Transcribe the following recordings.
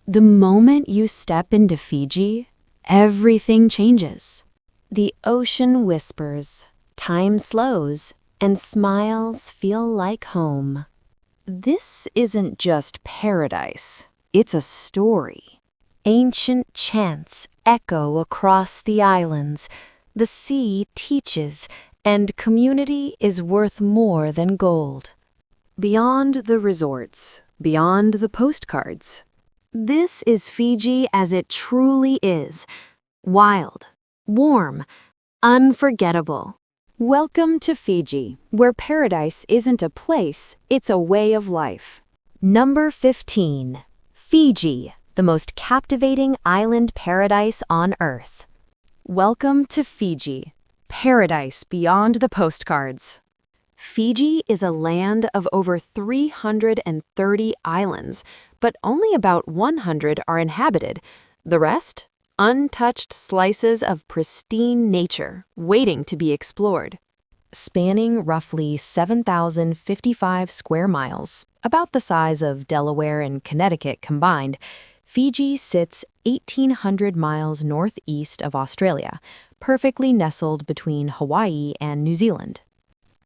The moment you step into Fiji, everything changes. The ocean whispers, time slows, and smiles feel like home. This isn't just paradise, it's a story. Ancient chants echo across the islands, the sea teaches, and community is worth more than gold. Beyond the resorts, beyond the postcards, this is Fiji as it truly is. Wild, warm, unforgettable. Welcome to Fiji, where paradise isn't a place, it's a way of life. Number 15. Fiji, the most captivating island paradise on Earth. Welcome to Fiji, paradise beyond the postcards. Fiji is a land of over 330 islands, but only about 100 are inhabited. The rest? Untouched slices of pristine nature waiting to be explored. Spanning roughly 7,055 square miles, about the size of Delaware and Connecticut combined, Fiji sits 1,800 miles northeast of Australia, perfectly nestled between Hawaii and New Zealand.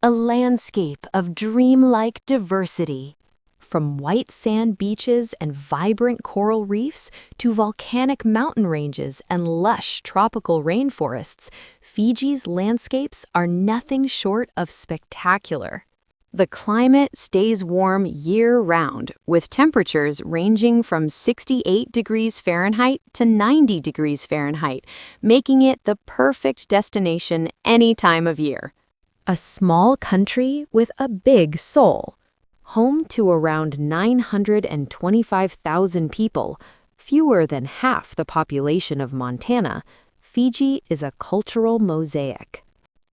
A landscape of dreamlike diversity. From white sand beaches and vibrant coral reefs to volcanic mountain ranges and lush tropical rainforests, Fiji's landscapes are nothing short of spectacular. The climate stays warm year-round, with temperatures ranging from 68 degrees Fahrenheit to 90 degrees Fahrenheit, making it the perfect destination any time of year. A small country with a big soul. Home to around 925,000 people, fewer than half the population of Montana, Fiji is a cultural mosaic.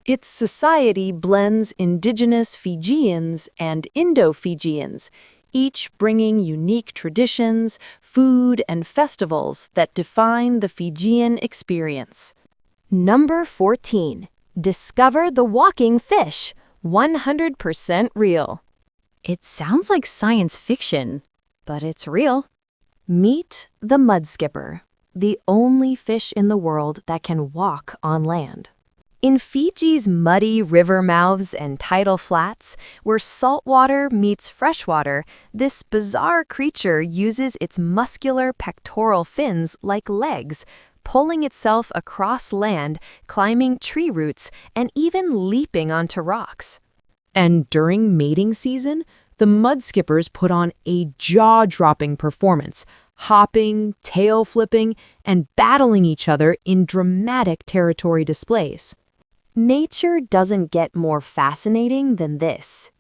Its society blends indigenous Fijians and Indo-Fijians, each bringing unique traditions, food, and festivals that define the Fijian experience. Number 14. Discover the walking fish, 100% real. It sounds like science fiction, but it's real. Meet the mudskipper, the only fish in the world that can walk on land. In Fiji's muddy river mouths and tidal flats, where saltwater meets freshwater, this bizarre creature uses its muscular pectoral fins like legs, pulling itself across land, climbing tree roots, and even leaping onto rocks. And during mating season, the mudskippers put on a jaw-dropping performance, hopping, tail flipping, and battling each other in dramatic territory displays. Nature doesn't get more fascinating than this.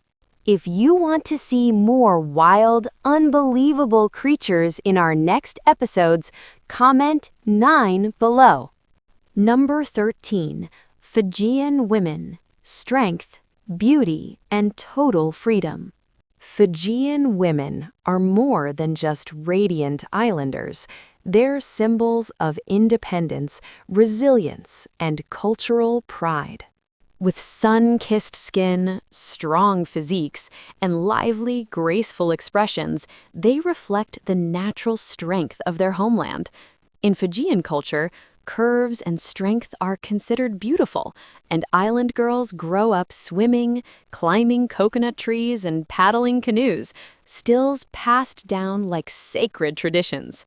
If you want to see more wild, unbelievable creatures in our next episodes, comment 9 below. Number 13. Fijian women. Strength, beauty, and total freedom. Fijian women are more than just radiant islanders. They're symbols of independence, resilience, and cultural pride. With sun-kissed skin, strong physiques, and lively, graceful expressions, they reflect the natural strength of their homeland. In Fijian culture, curves and strength are considered beautiful, and island girls grow up swimming, climbing coconut trees, and paddling canoes, stills passed down like sacred traditions.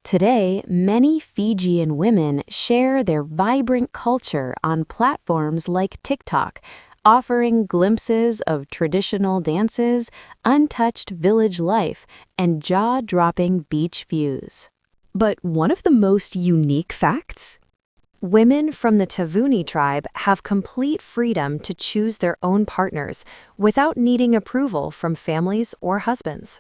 Today, many Fijian women share their vibrant culture on platforms like TikTok, offering glimpses of traditional dances, untouched village life, and jaw-dropping beach views. But one of the most unique facts? Women from the Tavuni tribe have complete freedom to choose their own partners without needing approval from families or husbands.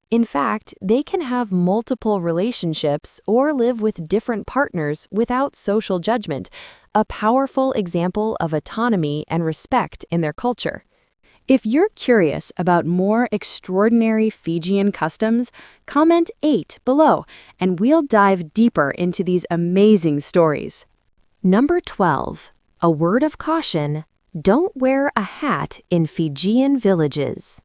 In fact, they can have multiple relationships or live with different partners without social judgment, a powerful example of autonomy and respect in their culture. If you're curious about more extraordinary Fijian customs, comment 8 below, and we'll dive deeper into these amazing stories. Number 12. A word of caution: don't wear a hat in Fijian villages.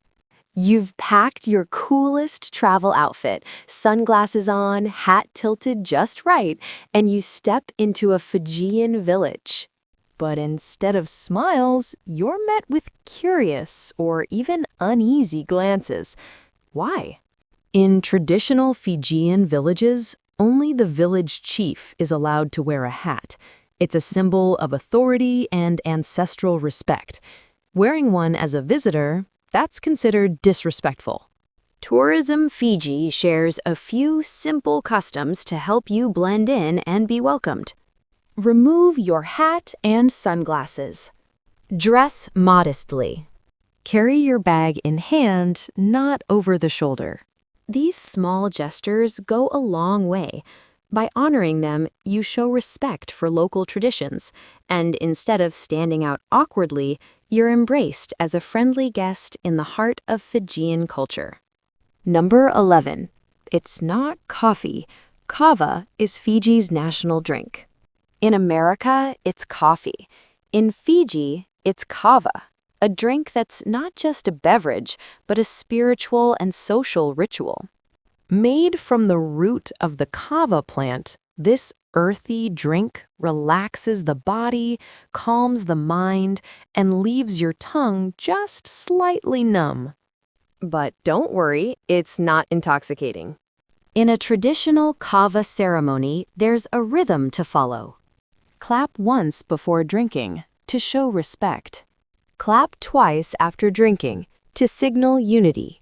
You've packed your coolest travel outfit, sunglasses on, hat tilted just right, and you step into a Fijian village. But instead of smiles, you're met with curious or even uneasy glances. Why? In traditional Fijian villages, only the village chief is allowed to wear a hat. It's a symbol of authority and ancestral respect. Wearing one as a visitor, that's considered disrespectful. Tourism Fiji shares a few simple customs to help you blend in and be welcomed. Remove your hat and sunglasses. Dress modestly. Carry your bag in hand, not over the shoulder. These small gestures go a long way. By honoring them, you show respect for local traditions, and instead of standing out awkwardly, you're embraced as a friendly guest in the heart of Fijian culture. Number 11. It's not coffee. Kava is Fiji's national drink. In America, it's coffee. In Fiji, it's kava, a drink that's not just a beverage, but a spiritual and social ritual. Made from the root of the kava plant, this earthy drink relaxes the body, calms the mind, and leaves your tongue just slightly numb. But don't worry, it's not intoxicating. In a traditional kava ceremony, there's a rhythm to follow. Clap once before drinking, to show respect. Clap twice after drinking, to signal unity.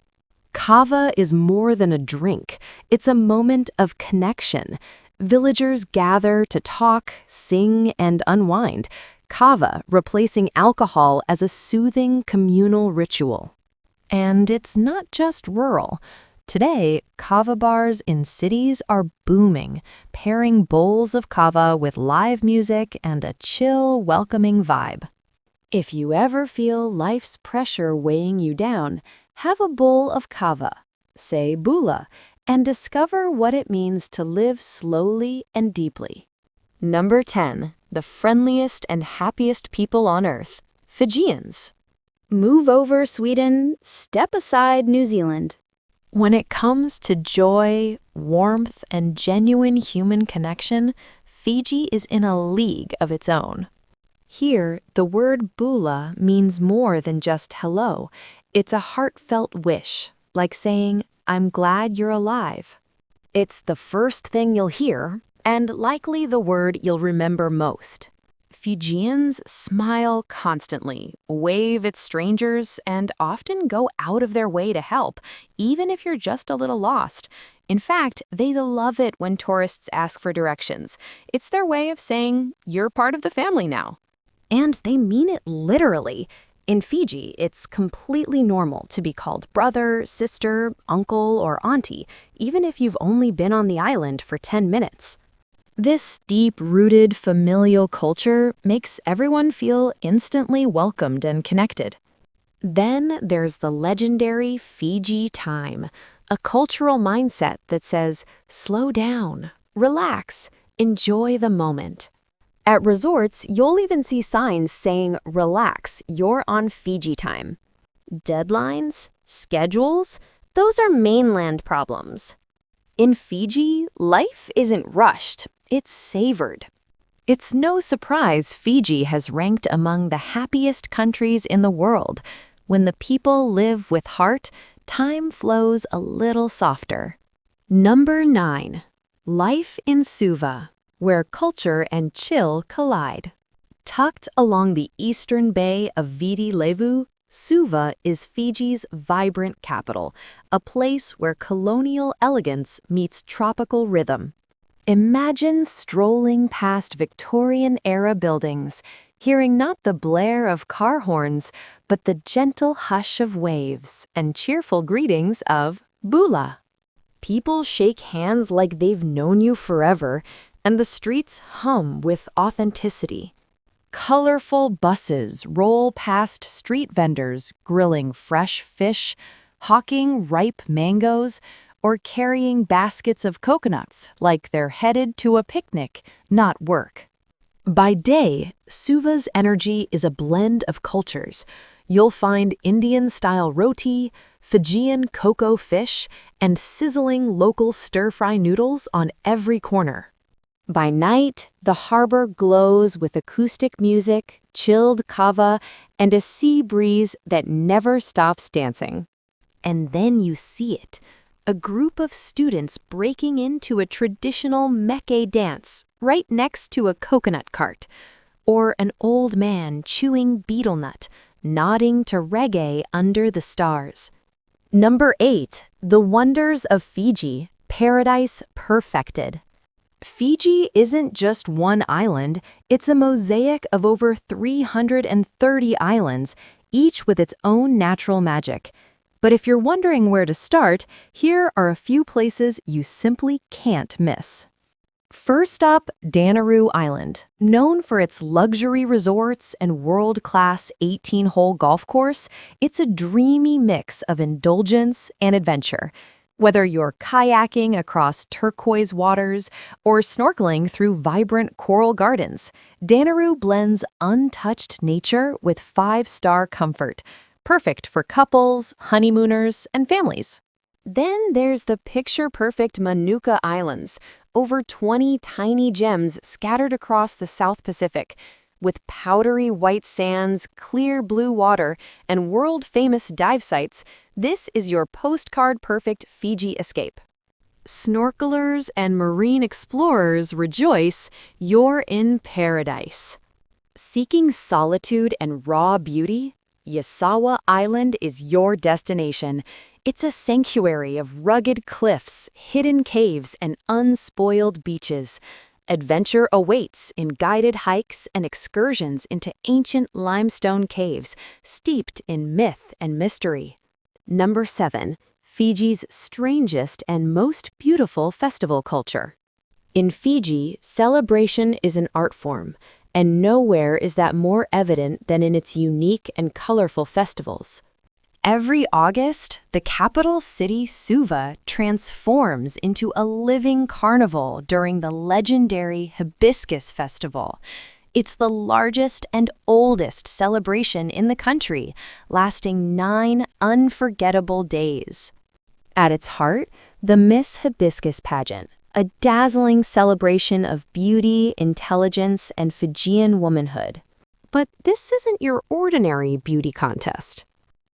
Kava is more than a drink. It's a moment of connection. Villagers gather to talk, sing, and unwind. Kava replacing alcohol as a soothing communal ritual. And it's not just rural. Today, kava bars in cities are booming, pairing bowls of kava with live music and a chill, welcoming vibe. If you ever feel life's pressure weighing you down, have a bowl of kava, say bula, and discover what it means to live slowly and deeply. Number 10. The friendliest and happiest people on earth, Fijians. Move over, Sweden. Step aside, New Zealand. When it comes to joy, warmth, and genuine human connection, Fiji is in a league of its own. Here, the word bula means more than just hello. It's a heartfelt wish, like saying, "I'm glad you're alive." It's the first thing you'll hear, and likely the word you'll remember most. Fijians smile constantly, wave at strangers, and often go out of their way to help, even if you're just a little lost. In fact, they love it when tourists ask for directions. It's their way of saying, "You're part of the family now." And they mean it literally. In Fiji, it's completely normal to be called brother, sister, uncle, or auntie, even if you've only been on the island for 10 minutes. This deep-rooted familial culture makes everyone feel instantly welcomed and connected. Then there's the legendary Fiji time, a cultural mindset that says, slow down, relax, enjoy the moment. At resorts, you'll even see signs saying, relax, you're on Fiji time. Deadlines, schedules, those are mainland problems. In Fiji, life isn't rushed, it's savored. It's no surprise Fiji has ranked among the happiest countries in the world. When the people live with heart, time flows a little softer. Number 9. Life in Suva, where culture and chill collide. Tucked along the eastern bay of Viti Levu, Suva is Fiji's vibrant capital, a place where colonial elegance meets tropical rhythm. Imagine strolling past Victorian-era buildings, hearing not the blare of car horns, but the gentle hush of waves and cheerful greetings of bula. People shake hands like they've known you forever, and the streets hum with authenticity. Colorful buses roll past street vendors grilling fresh fish, hawking ripe mangoes, or carrying baskets of coconuts like they're headed to a picnic, not work. By day, Suva's energy is a blend of cultures. You'll find Indian-style roti, Fijian cocoa fish, and sizzling local stir-fry noodles on every corner. By night, the harbor glows with acoustic music, chilled kava, and a sea breeze that never stops dancing. And then you see it, a group of students breaking into a traditional meke dance right next to a coconut cart, or an old man chewing betel nut, nodding to reggae under the stars. Number 8. The Wonders of Fiji, Paradise Perfected. Fiji isn't just one island, it's a mosaic of over 330 islands, each with its own natural magic. But if you're wondering where to start, here are a few places you simply can't miss. First up, Danaru Island. Known for its luxury resorts and world-class 18-hole golf course, it's a dreamy mix of indulgence and adventure. Whether you're kayaking across turquoise waters or snorkeling through vibrant coral gardens, Danaru blends untouched nature with five-star comfort, perfect for couples, honeymooners, and families. Then there's the picture-perfect Manuka Islands, over 20 tiny gems scattered across the South Pacific. With powdery white sands, clear blue water, and world-famous dive sites, this is your postcard-perfect Fiji escape. Snorkelers and marine explorers rejoice, you're in paradise. Seeking solitude and raw beauty? Yasawa Island is your destination. It's a sanctuary of rugged cliffs, hidden caves, and unspoiled beaches. Adventure awaits in guided hikes and excursions into ancient limestone caves, steeped in myth and mystery. Number 7. Fiji's strangest and most beautiful festival culture. In Fiji, celebration is an art form, and nowhere is that more evident than in its unique and colorful festivals. Every August, the capital city Suva transforms into a living carnival during the legendary Hibiscus Festival. It's the largest and oldest celebration in the country, lasting 9 unforgettable days. At its heart, the Miss Hibiscus pageant, a dazzling celebration of beauty, intelligence, and Fijian womanhood. But this isn't your ordinary beauty contest.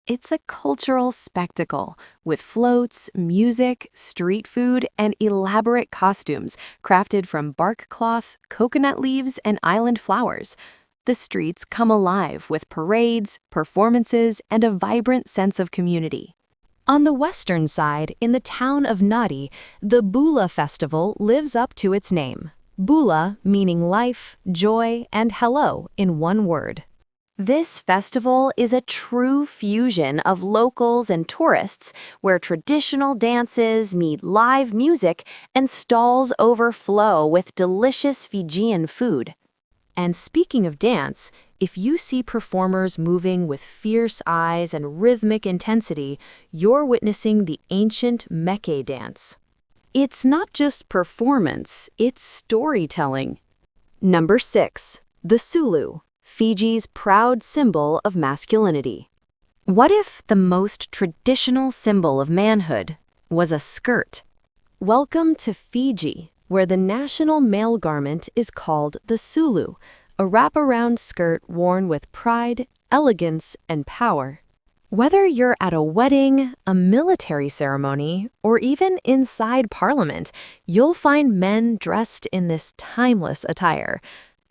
It's a cultural spectacle with floats, music, street food, and elaborate costumes crafted from bark cloth, coconut leaves, and island flowers. The streets come alive with parades, performances, and a vibrant sense of community. On the western side, in the town of Nadi, the Bula Festival lives up to its name. Bula meaning life, joy, and hello in one word. This festival is a true fusion of locals and tourists where traditional dances meet live music and stalls overflow with delicious Fijian food. And speaking of dance, if you see performers moving with fierce eyes and rhythmic intensity, you're witnessing the ancient meke dance. It's not just performance, it's storytelling. Number 6. The Sulu, Fiji's proud symbol of masculinity. What if the most traditional symbol of manhood was a skirt? Welcome to Fiji, where the national male garment is called the Sulu, a wraparound skirt worn with pride, elegance, and power. Whether you're at a wedding, a military ceremony, or even inside Parliament, you'll find men dressed in this timeless attire.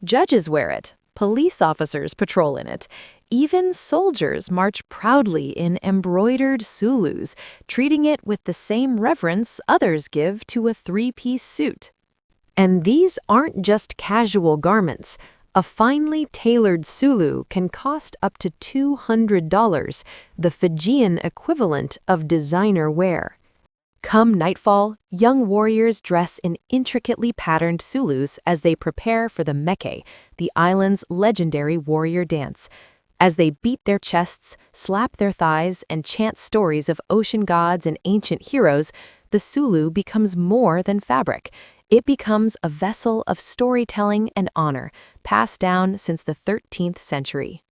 Judges wear it, police officers patrol in it, even soldiers march proudly in embroidered Sulus, treating it with the same reverence others give to a three-piece suit. And these aren't just casual garments. A finely tailored Sulu can cost up to $200, the Fijian equivalent of designer wear. Come nightfall, young warriors dress in intricately patterned Sulus as they prepare for the meke, the island's legendary warrior dance. As they beat their chests, slap their thighs, and chant stories of ocean gods and ancient heroes, the Sulu becomes more than fabric. It becomes a vessel of storytelling and honor, passed down since the 13th century.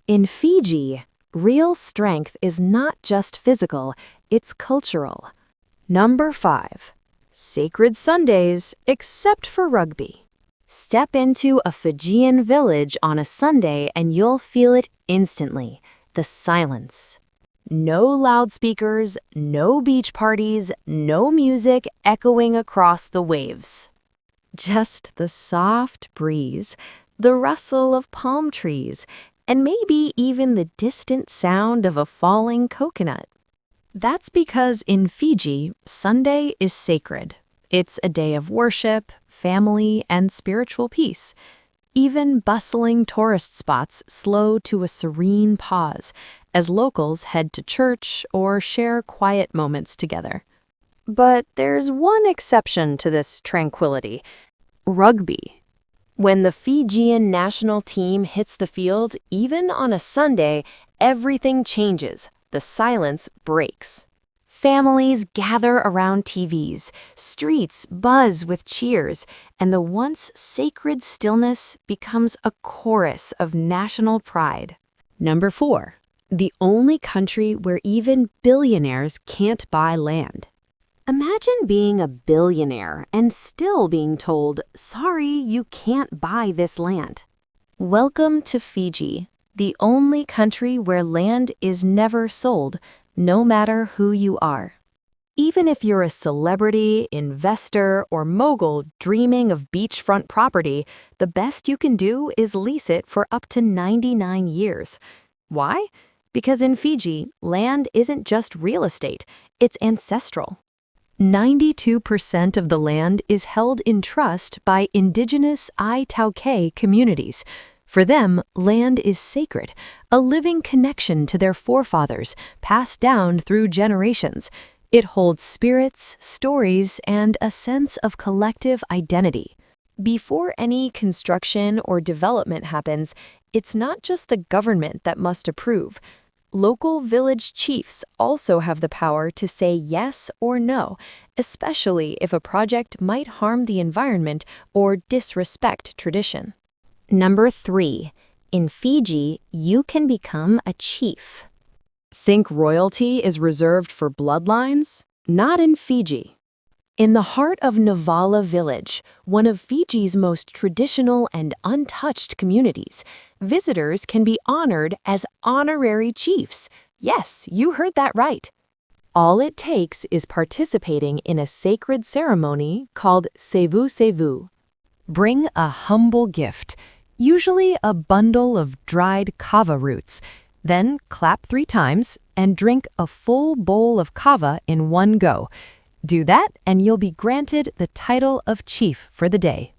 In Fiji, Real strength is not just physical, it's cultural. Number 5. Sacred Sundays, except for rugby. Step into a Fijian village on a Sunday and you'll feel it instantly. The silence. No loudspeakers, no beach parties, no music echoing across the waves. Just the soft breeze, the rustle of palm trees, and maybe even the distant sound of a falling coconut. That's because in Fiji, Sunday is sacred. It's a day of worship, family, and spiritual peace. Even bustling tourist spots slow to a serene pause as locals head to church or share quiet moments together. But there's one exception to this tranquility: rugby. When the Fijian national team hits the field, even on a Sunday, everything changes. The silence breaks. Families gather around TVs, streets buzz with cheers, and the once sacred stillness becomes a chorus of national pride. Number 4. The only country where even billionaires can't buy land. Imagine being a billionaire and still being told, sorry, you can't buy this land. Welcome to Fiji, the only country where land is never sold, no matter who you are. Even if you're a celebrity, investor, or mogul dreaming of beachfront property, the best you can do is lease it for up to 99 years. Why? Because in Fiji, land isn't just real estate, it's ancestral. 92% of the land is held in trust by indigenous Aitauke communities. For them, land is sacred, a living connection to their forefathers, passed down through generations. It holds spirits, stories, and a sense of collective identity. Before any construction or development happens, it's not just the government that must approve. Local village chiefs also have the power to say yes or no, especially if a project might harm the environment or disrespect tradition. Number 3. In Fiji, you can become a chief. Think royalty is reserved for bloodlines? Not in Fiji. In the heart of Navala Village, one of Fiji's most traditional and untouched communities, visitors can be honored as honorary chiefs. Yes, you heard that right. All it takes is participating in a sacred ceremony called Sevu Sevu. Bring a humble gift, usually a bundle of dried kava roots. Then clap 3 times and drink a full bowl of kava in one go. Do that and you'll be granted the title of chief for the day.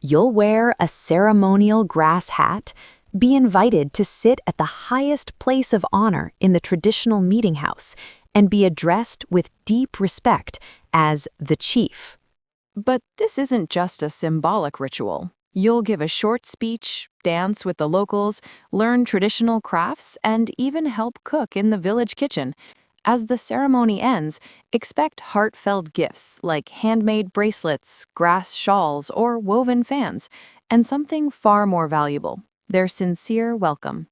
You'll wear a ceremonial grass hat, be invited to sit at the highest place of honor in the traditional meeting house, and be addressed with deep respect as the chief. But this isn't just a symbolic ritual. You'll give a short speech, dance with the locals, learn traditional crafts, and even help cook in the village kitchen. As the ceremony ends, expect heartfelt gifts like handmade bracelets, grass shawls, or woven fans, and something far more valuable, their sincere welcome.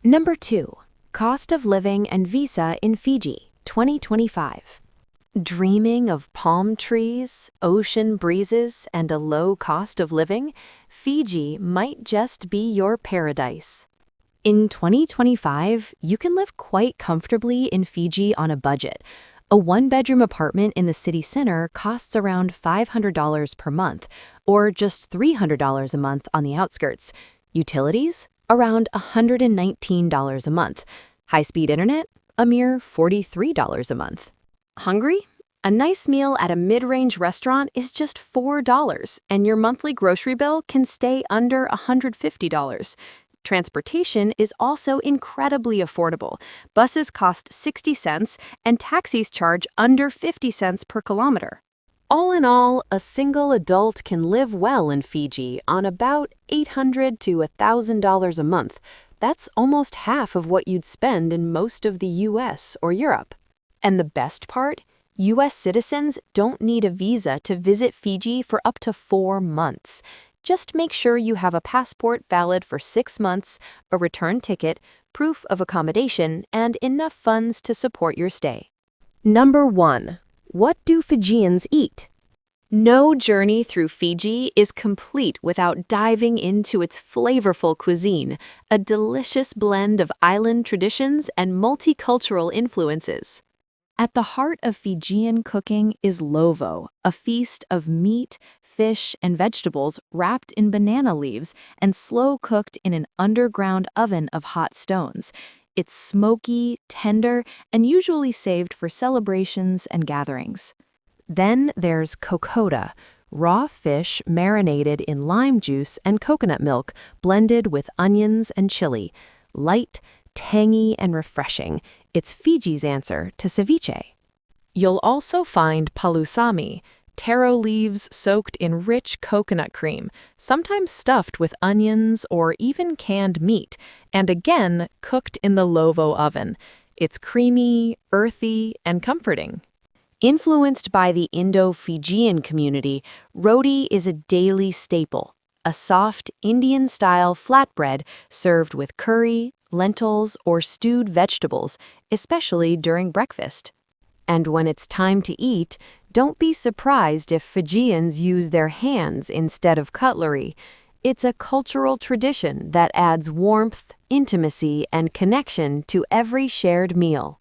Number 2. Cost of living and visa in Fiji, 2025. Dreaming of palm trees, ocean breezes, and a low cost of living? Fiji might just be your paradise. In 2025, you can live quite comfortably in Fiji on a budget. A 1-bedroom apartment in the city center costs around $500 per month, or just $300 a month on the outskirts. Utilities? Around $119 a month. High-speed internet? A mere $43 a month. Hungry? A nice meal at a mid-range restaurant is just $4, and your monthly grocery bill can stay under $150. Transportation is also incredibly affordable. Buses cost 60 cents, and taxis charge under 50 cents per kilometer. All in all, a single adult can live well in Fiji on about $800 to $1,000 a month. That's almost half of what you'd spend in most of the US or Europe. And the best part? US citizens don't need a visa to visit Fiji for up to 4 months. Just make sure you have a passport valid for 6 months, a return ticket, proof of accommodation, and enough funds to support your stay. Number 1. What do Fijians eat? No journey through Fiji is complete without diving into its flavorful cuisine, a delicious blend of island traditions and multicultural influences. At the heart of Fijian cooking is lovo, a feast of meat, fish, and vegetables wrapped in banana leaves and slow-cooked in an underground oven of hot stones. It's smoky, tender, and usually saved for celebrations and gatherings. Then there's kokoda, raw fish marinated in lime juice and coconut milk blended with onions and chili. Light, tangy, and refreshing. It's Fiji's answer to ceviche. You'll also find palusami, taro leaves soaked in rich coconut cream, sometimes stuffed with onions or even canned meat, and again cooked in the lovo oven. It's creamy, earthy, and comforting. Influenced by the Indo-Fijian community, roti is a daily staple, a soft Indian-style flatbread served with curry, lentils, or stewed vegetables, especially during breakfast. And when it's time to eat, don't be surprised if Fijians use their hands instead of cutlery. It's a cultural tradition that adds warmth, intimacy, and connection to every shared meal.